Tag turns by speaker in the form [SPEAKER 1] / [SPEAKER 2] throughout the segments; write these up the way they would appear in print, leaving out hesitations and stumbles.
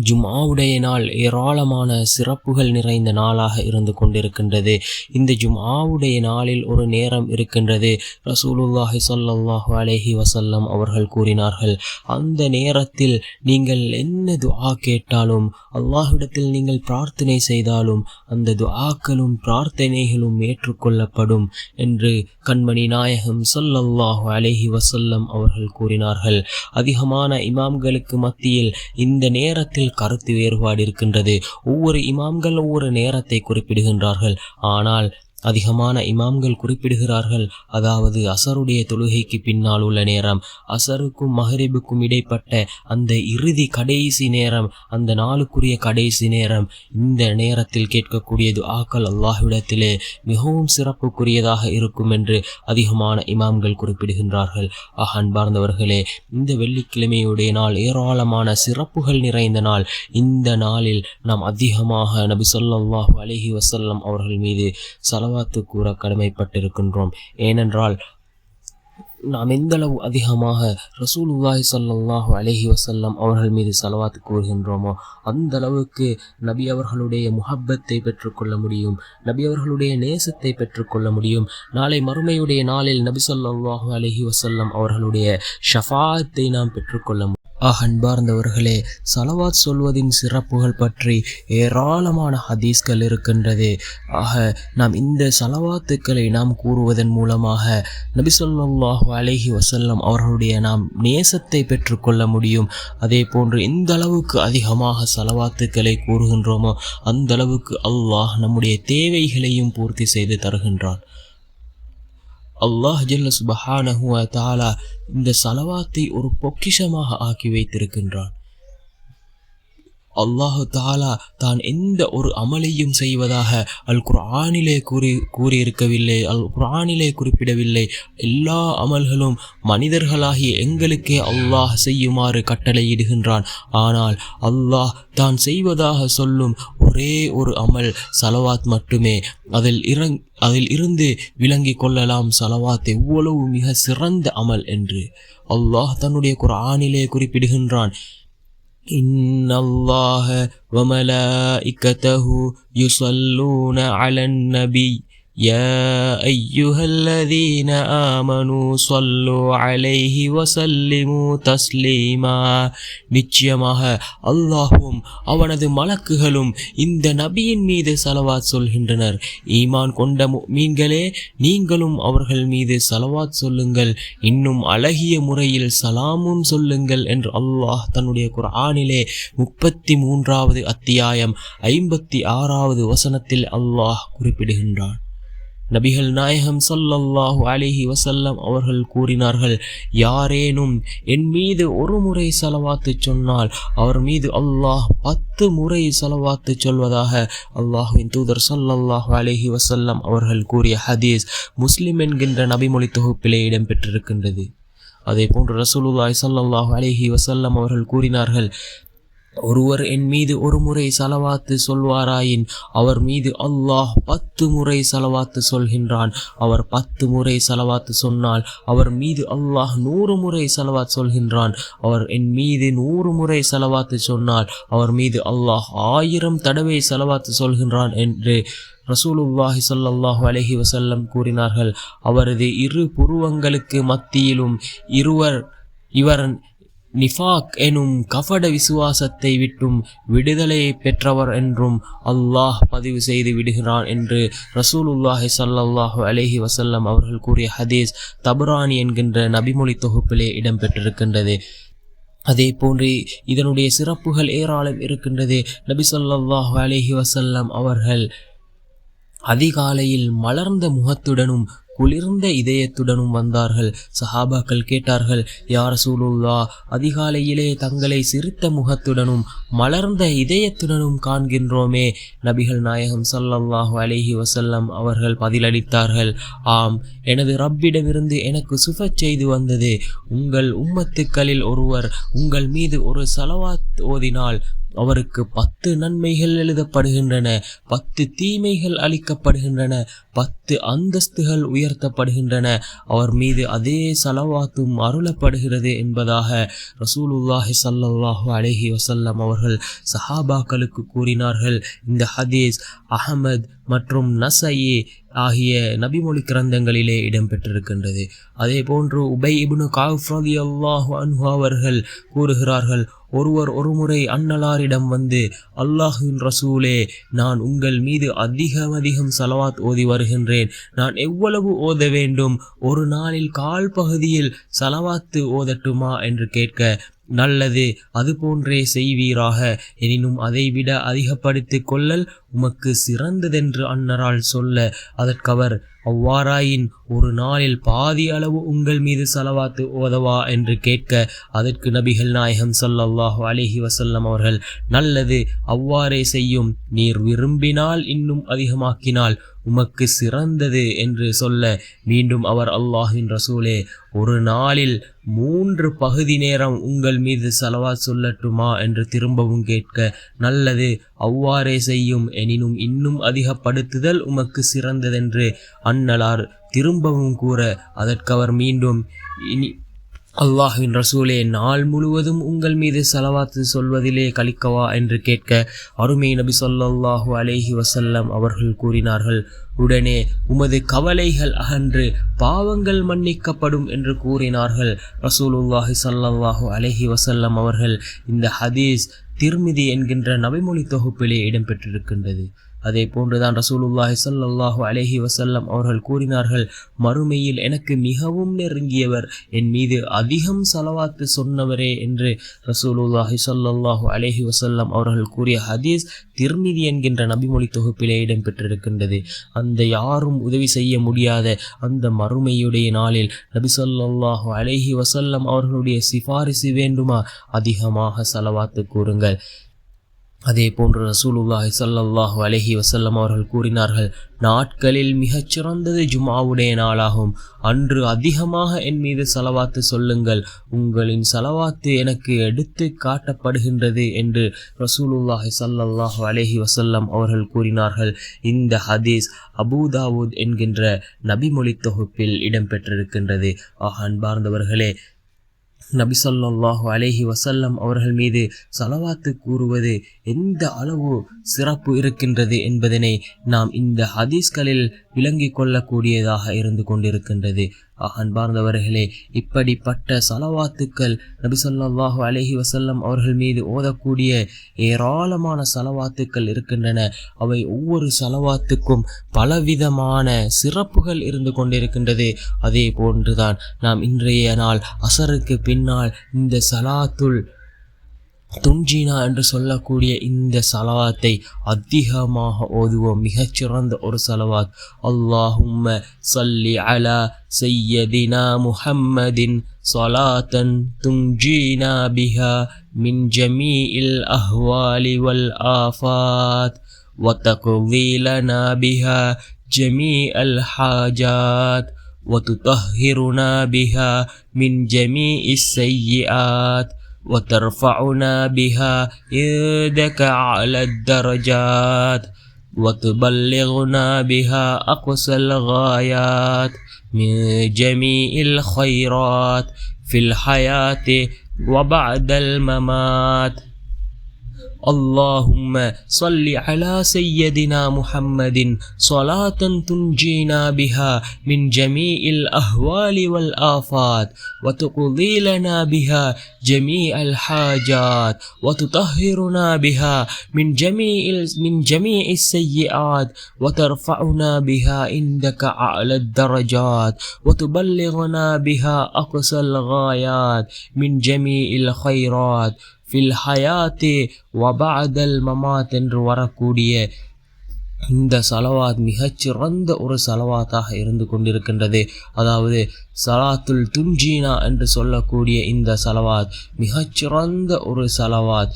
[SPEAKER 1] ஜும்ஆவுடைய நாள் ஏராளமான சிறப்புகள் நிறைந்த நாளாக இருந்து கொண்டிருக்கின்றது. இந்த ஜும்ஆவுடைய நாளில் ஒரு நேரம் இருக்கின்றது. ரசூலுல்லாஹி ஸல்லல்லாஹு அலைஹி வஸல்லம் அவர்கள் கூறினார்கள், அந்த நேரத்தில் நீங்கள் என்ன துஆ கேட்டாலும், அல்லாஹ்விடத்தில் நீங்கள் பிரார்த்தனை செய்தாலும் அந்த துஆக்களும் பிரார்த்தனைகளும் ஏற்றுக்கொள்ளப்படும் என்று கண்மணி நாயகம் ஸல்லல்லாஹு அலைஹி வஸல்லம் அவர்கள் கூறினார்கள். அதிகமான இமாம்களுக்கு மத்தியில் இந்த நேரத்தில் கருத்து வேறுபாடு இருக்கின்றது. ஒவ்வொரு இமாம்கள் ஒவ்வொரு நேரத்தை குறிப்பிடுகின்றார்கள். ஆனால் அதிகமான இமாம்கள் குறிப்பிடுகிறார்கள், அதாவது அசருடைய தொழுகைக்கு பின்னால் உள்ள நேரம், அசருக்கும் மஹரிபுக்கும் இடைப்பட்ட அந்த இறுதி கடைசி நேரம், அந்த நாளுக்குரிய கடைசி நேரம், இந்த நேரத்தில் கேட்கக்கூடிய துஆக்கள் அல்லாஹ்விடத்திலே மிகவும் சிறப்புக்குரியதாக இருக்கும் என்று அதிகமான இமாம்கள் குறிப்பிடுகின்றார்கள். அன்பார்ந்தவர்களே, இந்த வெள்ளிக்கிழமையுடைய நாள் ஏராளமான சிறப்புகள் நிறைந்த நாள். இந்த நாளில் நாம் அதிகமாக நபி ஸல்லல்லாஹு அலைஹி வஸல்லம் அவர்கள் மீது ஸலவாத் கூற கடமைப்பட்டிருக்கின்றோம். ஏனென்றால் நாம் எந்தளவு அதிகமாக ரசூலுல்லாஹி ஸல்லல்லாஹு அலைஹி வஸல்லம் அவர்கள் மீது ஸலவாத் கூறுகின்றோமோ அந்த அளவுக்கு நபி அவர்களுடைய முஹப்பத்தை பெற்றுக்கொள்ள முடியும், நபி அவர்களுடைய நேசத்தை பெற்றுக்கொள்ள முடியும். நாளை மறுமையுடைய நாளில் நபி ஸல்லல்லாஹு அலைஹி வஸல்லம் அவர்களுடைய ஷஃபாஅத்தை நாம் பெற்றுக்கொள்ள முடியும். அன்பார்ந்தவர்களே, ஸலவாத் சொல்வதின் சிறப்புகள் பற்றி ஏராளமான ஹதீஸ்கள் இருக்கின்றது. நாம் இந்த ஸலவாத்துக்களை நாம் கூறுவதன் மூலமாக நபி ஸல்லல்லாஹு அலைஹி வஸல்லம் அவர்களுடைய நாம் நேசத்தை பெற்றுக்கொள்ள முடியும். அதே போன்று எந்த அளவுக்கு அதிகமாக ஸலவாத்துக்களை கூறுகின்றோமோ அந்த அளவுக்கு அல்லாஹ் நம்முடைய தேவைகளையும் பூர்த்தி செய்து தருகின்றான். அல்லாஹ் ஜல்ல சுப்ஹானஹு வ தஆலா இந்த ஸலவாத்தை ஒரு பொக்கிஷமாக ஆக்கி வைத்திருக்கின்றான். அல்லாஹு தஆலா தான் எந்த ஒரு அமலையும் செய்வதாக அல் குர்ஆனிலே கூறியிருக்கவில்லை, அல் குர்ஆனிலே குறிப்பிடவில்லை. எல்லா அமல்களும் மனிதர்களாகிய எங்களுக்கே அல்லாஹ் செய்யுமாறு கட்டளையிடுகின்றான். ஆனால் அல்லாஹ் தான் செய்வதாக சொல்லும் ஒரே ஒரு அமல் ஸலவாத் மட்டுமே. அதில் இருந்து விளங்கிக் கொள்ளலாம் ஸலவாத் எவ்வளவு மிக சிறந்த அமல் என்று. அல்லாஹ் தன்னுடைய குர்ஆனிலே குறிப்பிடுகின்றான், இன்னல்லாஹ வ மலாயிகத்தஹு யுஸல்லூன அலன் நபி யா அய்யுஹல்லதீன ஆமனூ ஸல்லூ அலைஹி வஸல்லிமூ தஸ்லீமா. நிச்சயமாக அல்லாஹ்வும் அவனது மலக்குகளும் இந்த நபியின் மீது ஸலவாத் சொல்கின்றனர். ஈமான் கொண்ட முஃமின்களே, நீங்களும் அவர்கள் மீது ஸலவாத் சொல்லுங்கள், இன்னும் அழகிய முறையில் சலாமும் சொல்லுங்கள் என்று அல்லாஹ் தன்னுடைய குர்ஆனிலே 33வது அத்தியாயம் 56வது வசனத்தில் அல்லாஹ் குறிப்பிடுகின்றான். நபிகள் நாயகம் ஸல்லல்லாஹு அலைஹி வஸல்லம் அவர்கள் கூறினார்கள், யாரேனும் என் மீது ஒரு முறை ஸலவாத்து சொன்னால் அவர் மீது அல்லாஹ் 10 முறை ஸலவாத்து சொல்வதாக அல்லாஹ்வின் தூதர் ஸல்லல்லாஹு அலைஹி வஸல்லம் அவர்கள் கூறிய ஹதீஸ் முஸ்லிம் என்கின்ற நபிமொழி தொகுப்பிலே இடம்பெற்றிருக்கின்றது. அதே போன்று ரசூலுல்லாஹி ஸல்லல்லாஹு அலைஹி வஸல்லம் அவர்கள் கூறினார்கள், ஒருவர் என் மீது ஒரு முறை ஸலவாத்து சொல்வாராயின் அவர் மீது அல்லாஹ் 10 முறை ஸலவாத்து சொல்கின்றான். அவர் 10 முறை ஸலவாத்து சொன்னால் அவர் மீது அல்லாஹ் 100 முறை ஸலவாத் சொல்கின்றான். அவர் என் மீது 100 முறை ஸலவாத்து சொன்னால் அவர் மீது அல்லாஹ் 1000 தடவை ஸலவாத்து சொல்கின்றான் என்று ரசூலுல்லாஹி ஸல்லல்லாஹு அலைஹி வஸல்லம் கூறினார்கள். அவரது இரு புருவங்களுக்கு மத்தியிலும் இவர் நிஃபாக் எனும் கபட விசுவாசத்தை விட்டும் விடுதலை பெற்றவர் என்றும் அல்லாஹ் பதிவு செய்து விடுகிறான் என்று ரசூலுல்லாஹி ஸல்லல்லாஹு அலைஹி வஸல்லம் அவர்கள் கூறிய ஹதீஸ் தபரானி என்கின்ற நபிமொழி தொகுப்பிலே இடம்பெற்றிருக்கின்றது. அதே போன்று இதனுடைய சிறப்புகள் ஏராளம் இருக்கின்றது. நபி ஸல்லல்லாஹு அலைஹி வஸல்லம் அவர்கள் அதிகாலையில் மலர்ந்த முகத்துடனும் குளிர்ந்த இதயத்துடனும் வந்தார்கள். சஹாபாக்கள் கேட்டார்கள், யா ரசூலுல்லாஹ், அதிகாலையிலே தங்களை சிரித்த முகத்துடனும் மலர்ந்த இதயத்துடனும் காண்கின்றோமே. நபிகள் நாயகம் ஸல்லல்லாஹு அலைஹி வஸல்லம் அவர்கள் பதிலளித்தார்கள், ஆம், எனது ரப்பிடமிருந்து எனக்கு சுஃபச் செய்து வந்தது. உங்கள் உம்மத்துக்களில் ஒருவர் உங்கள் மீது ஒரு ஸலவாத் ஓதினால் அவருக்கு 10 நன்மைகள் எழுதப்படுகின்றன, 10 தீமைகள் அளிக்கப்படுகின்றன, 10 அந்தஸ்துகள் உயர்த்தப்படுகின்றன, அவர் மீது அதே ஸலவாத்தும் அருளப்படுகிறது என்பதாக ரசூலுல்லாஹி ஸல்லல்லாஹு அலைஹி வஸல்லம் அவர்கள் சஹாபாக்களுக்கு கூறினார்கள். இந்த ஹதீஸ் அஹ்மத் மற்றும் நஸஈ ஆகிய நபிமொழி கிரந்தங்களிலே இடம்பெற்றிருக்கின்றது. அதே போன்று உபை இப்னு கஅப் ரலியல்லாஹு அன்ஹு அவர்கள் கூறுகிறார்கள், ஒருவர் ஒருமுறை அன்னலாரிடம் வந்து, அல்லாஹ்வின் ரசூலே, நான் உங்கள் மீது அதிகம் ஸலவாத் ஓதி வருகின்றேன், நான் எவ்வளவு ஓத வேண்டும், ஒரு நாளில் கால் பகுதியில் ஸலவாத்து ஓதட்டுமா என்று கேட்க, நல்லது, அது போன்றே செய்வீராக, எனினும் அதைவிட அதிகப்படுத்திக் கொள்ளல் உமக்கு சிறந்ததென்று அன்னரால் சொல்ல, அதற்கவர், அவ்வாறாயின் ஒரு நாளில் பாதி அளவு உங்கள் மீது ஸலவாத்து ஓதவா என்று கேட்க, அதற்கு நபிகள் நாயகம் ஸல்லல்லாஹு அலைஹி வஸல்லம் அவர்கள், நல்லது, அவ்வாறே செய்யும், நீர் விரும்பினால் இன்னும் அதிகமாக்கினால் உமக்கு சிறந்தது என்று சொல்ல, மீண்டும் அவர், அல்லாஹ்வின் ரசூலே, ஒரு நாளில் 3 பகுதி நேரம் உங்கள் மீது ஸலவாத் சொல்லட்டுமா என்று திரும்பவும் கேட்க, நல்லது, அவ்வாறே செய்யும், எனினும் இன்னும் அதிகப்படுத்துதல் உமக்கு சிறந்ததென்று அன்னலார் திரும்பவும் கூற, அதற்கவர் மீண்டும், அல்லாஹ்வின் ரசூலே, நாள் முழுவதும் உங்கள் மீது ஸலவாத்து சொல்வதிலே கழிக்கவா என்று கேட்க, அருமை நபி ஸல்லல்லாஹு அலைஹி வஸல்லம் அவர்கள் கூறினார்கள், உடனே உமது கவலைகள் அகன்று பாவங்கள் மன்னிக்கப்படும் என்று கூறினார்கள். ரசூலுல்லாஹி ஸல்லல்லாஹு அலைஹி வஸல்லம் அவர்கள் இந்த ஹதீஸ் திர்மிதி என்கின்ற நபிமொழி தொகுப்பிலே இடம்பெற்றிருக்கின்றது. அதே போன்றுதான் ரசூலுல்லாஹி ஸல்லல்லாஹு அலைஹி வஸல்லம் அவர்கள் கூறினார்கள், மறுமையில் எனக்கு மிகவும் நெருங்கியவர் என் மீது அதிகம் ஸலவாத்து சொன்னவரே என்று ரசூலுல்லாஹி ஸல்லல்லாஹு அலைஹி வஸல்லம் அவர்கள் கூறிய ஹதீஸ் திர்மிதி என்கின்ற நபிமொழி தொகுப்பிலே இடம்பெற்றிருக்கின்றது. அந்த யாரும் உதவி செய்ய முடியாத அந்த மறுமையுடைய நாளில் நபி ஸல்லல்லாஹு அலைஹி வஸல்லம் அவர்களுடைய சிபாரிசு வேண்டுமா, அதிகமாக ஸலவாத்து கூறுங்கள். அதே போன்று ரசூலுல்லாஹி ஸல்லல்லாஹு அலைஹி வஸல்லம் அவர்கள் கூறினார்கள், நாட்களில் மிகச்சிறந்தது ஜும்ஆவுடைய நாளாகும், அன்று அதிகமாக என் மீது ஸலவாத்து சொல்லுங்கள், உங்களின் ஸலவாத்து எனக்கு எடுத்து காட்டப்படுகின்றது என்று ரசூலுல்லாஹி ஸல்லல்லாஹு அலைஹி வஸல்லம் அவர்கள் கூறினார்கள். இந்த ஹதீஸ் அபூதாவூத் என்கின்ற நபிமொழி தொகுப்பில் இடம்பெற்றிருக்கின்றது. அன்பார்ந்தவர்களே, நபி ஸல்லல்லாஹு அலைஹி வஸல்லம் அவர்கள் மீது ஸலவாத்து கூறுவது எந்த அளவு சிறப்பு இருக்கின்றது என்பதனை நாம் இந்த ஹதீஸ்களில் விளங்கிக் கொள்ளக்கூடியதாக இருந்து கொண்டிருக்கின்றது. அன்பார்ந்தவர்களே, இப்படிப்பட்ட ஸலவாத்துக்கள் நபி ஸல்லல்லாஹு அலைஹி வஸல்லம் அவர்கள் மீது ஓதக்கூடிய ஏராளமான ஸலவாத்துக்கள் இருக்கின்றன. அவை ஒவ்வொரு ஸலவாத்துக்கும் பலவிதமான சிறப்புகள் இருந்து கொண்டிருக்கின்றது. அதே போன்றுதான் நாம் இன்றைய நாள் அசருக்கு பின்னால் இந்த ஸலாத்துல் துன்ஜீனா என்று சொல்லக்கூடிய இந்த ஸலவாத்தை அதிகமாக ஓதுவோம். மிகச்சிறந்த ஒரு ஸலவாத், அல்லாஹும்ம ஸல்லி அலா சய்யதினா முஹம்மதின் ஸலாத்தன் துன்ஜீனா பிஹா மின் ஜமீஇல் அஹ்வாலி வல் ஆஃபாத் வ தக்தி லனா பிஹா ஜமீஅல் ஹாஜாத் வ துطهிருனா பிஹா மின் ஜமீஇஸ் ஸய்யிஆத் وترفعنا بها عندك أعلى الدرجات وتبلغنا بها أقصى الغايات من جميع الخيرات في الحياة وبعد الممات. اللهم صل على سيدنا محمد صلاة تنجينا بها من جميع الأهوال والآفات وتقضي لنا بها جميع الحاجات وتطهرنا بها من جميع السيئات وترفعنا بها عندك أعلى الدرجات وتبلغنا بها أقصى الغايات من جميع الخيرات ஃபில் ஹயாத்தி வபஅதல் மமாத் என்று வரக்கூடிய இந்த ஸலவாத் மிகச்சிறந்த ஒரு ஸலவாத்தாக இருந்து கொண்டிருக்கின்றது. அதாவது ஸலாத்துல் துன்ஜீனா என்று சொல்லக்கூடிய இந்த ஸலவாத் மிகச்சிறந்த ஒரு ஸலவாத்.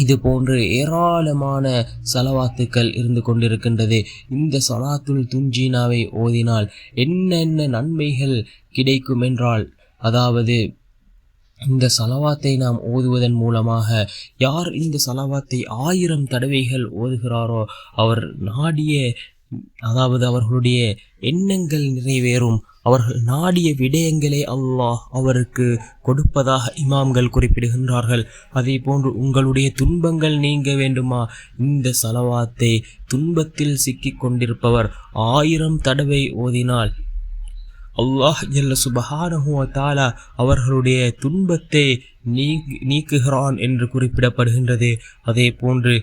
[SPEAKER 1] இது போன்று ஏராளமான ஸலவாத்துக்கள் இருந்து கொண்டிருக்கின்றது. இந்த ஸலாத்துல் துன்ஜீனாவை ஓதினால் என்னென்ன நன்மைகள் கிடைக்கும் என்றால், அதாவது இந்த சலவாத்தை நாம் ஓதுவதன் மூலமாக யார் இந்த சலவாத்தை 1000 தடவைகள் ஓதுகிறாரோ அவர் நாடிய அவர்களுடைய எண்ணங்கள் நிறைவேறும், அவர்கள் நாடிய விடயங்களை அல்லாஹ் அவருக்கு கொடுப்பதாக இமாம்கள் குறிப்பிடுகின்றார்கள். அதே போன்று உங்களுடைய துன்பங்கள் நீங்க வேண்டுமா, இந்த சலவாத்தை துன்பத்தில் சிக்கிக் கொண்டிருப்பவர் 1000 தடவை ஓதினால் அல்லாஹ் ஜல்ல சுப்ஹானஹு வ தஆலா அவர்களுடைய துன்பத்தை நீக்குகிறான் என்று குறிப்பிடப்படுகின்றது. அதே போன்று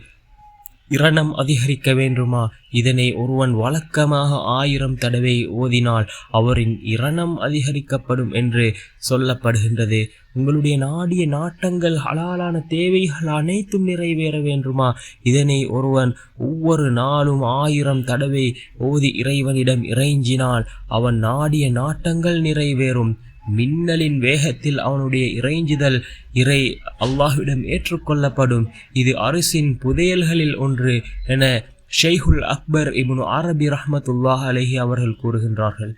[SPEAKER 1] இரணம் அதிகரிக்க வேண்டுமா, இதனை ஒருவன் வழக்கமாக 1000 தடவை ஓதினால் அவரின் இரணம் அதிகரிக்கப்படும் என்று சொல்லப்படுகின்றது. உங்களுடைய நாடிய நாட்டங்கள் ஹலாலான தேவைகள் அனைத்தும் நிறைவேற வேண்டுமா, இதனை ஒருவன் ஒவ்வொரு நாளும் 1000 தடவை ஓதி இறைவனிடம் இறைஞ்சினால் அவன் நாடிய நாட்டங்கள் நிறைவேறும். மின்னலின் வேகத்தில் அவனுடைய இறைஞ்சுதல் அல்லாஹ்விடம் ஏற்றுக்கொள்ளப்படும். இது அரிசின் புதையல்களில் ஒன்று என ஷைகுல் அக்பர் இப்னு அரபி ரஹ்மத்துல்லாஹ் அலைஹி அவர்கள் கூறுகின்றார்கள்.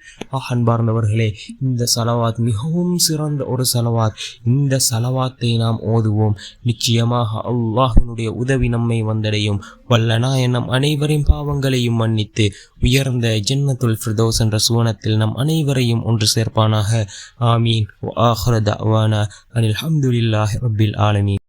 [SPEAKER 1] அன்பார்ந்தவர்களே, இந்த சலவாத் மிகவும் சிறந்த ஒரு சலவாத். இந்த சலவாத்தை நாம் ஓதுவோம், நிச்சயமாக அல்லாஹ்வினுடைய உதவி நம்மை வந்தடையும். வல்லனாய நம் அனைவரின் பாவங்களையும் மன்னித்து உயர்ந்த ஜன்னத்துல் ஃபிர்தௌஸ் என்ற சுவனத்தில் நம் அனைவரையும் ஒன்று சேர்ப்பானாக. ஆமீன். வ ஆகிரு தஅவானா அனில் ஹம்துலில்லாஹி ரப்பில் ஆலமீன்.